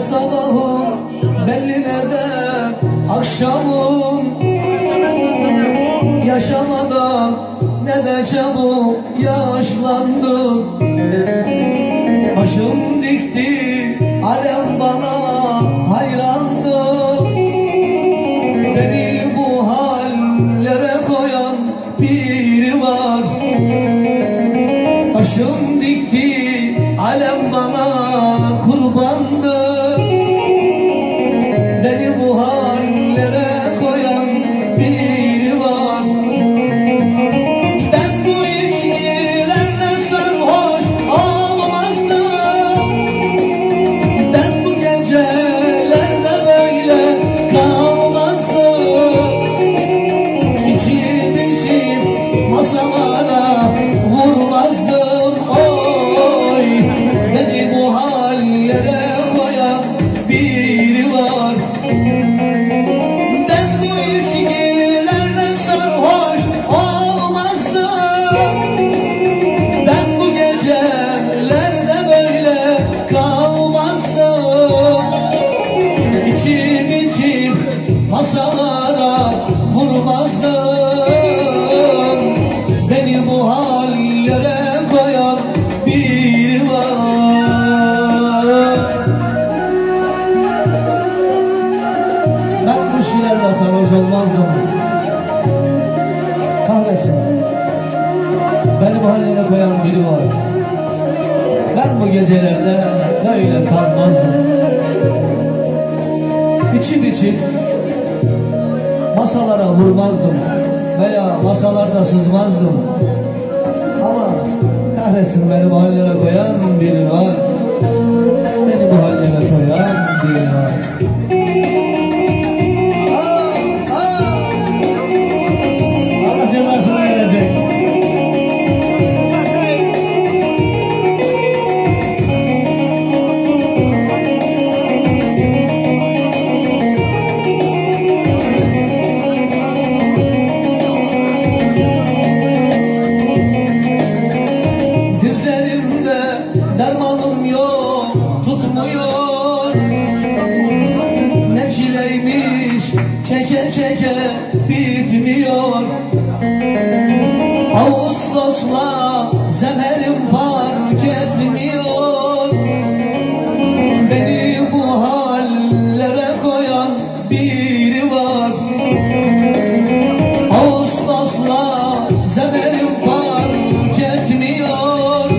Sabahım belli ne de akşamım, yaşamadan ne de çabuk yaşlandım. Başım dikti alem bana hayrandı, beni bu hallere koyan biri var. Başım dikti alem bana kurbandı, beni bu hallere koyan biri var. Ben bu içkilerle sarhoş olmazdım, ben bu gecelerde böyle kalmazdım. İçim içim masalara vurmazdım, oy. Beni bu hallere koyan biri var. Ben bu içkilerle sarhoş olmazdım, ben bu gecelerde böyle kalmazdım. İçim içim masalara vurmazdım, beni bu hallere koyan biri var. Ben bu şeylerle sarhoş olmazdım. Kahretsin, beni bu hallere koyan biri var. Ben bu gecelerde böyle kalmazdım. İçim içim masalara vurmazdım veya masalarda sızmazdım. Ama kahretsin, beni bu hallere koyan biri var. Beni bu hallere koyan biri var. Allah cezasını verecek. Dizlerimde dermanım yok, tutmuyor. Ne çileymiş çeke çeke bitmiyor. Ağustos'la zemerim fark etmiyor. Beni bu hallere koyan biri var. Ağustos'la zemerim fark etmiyor.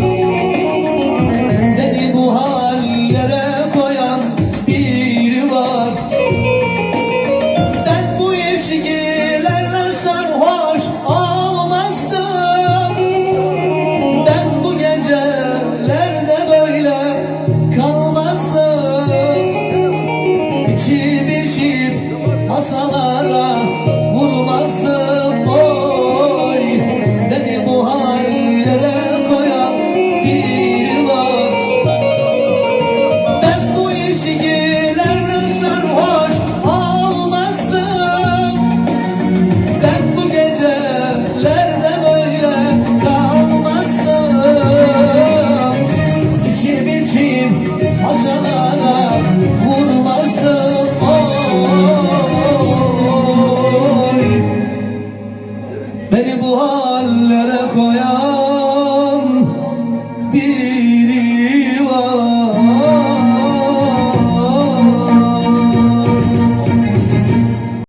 Beni bu hallere koyan biri var. Ben bu içkilerle sarhoş olmazdım, ben bu gecelerde böyle kalmazdım. İçim içim masalar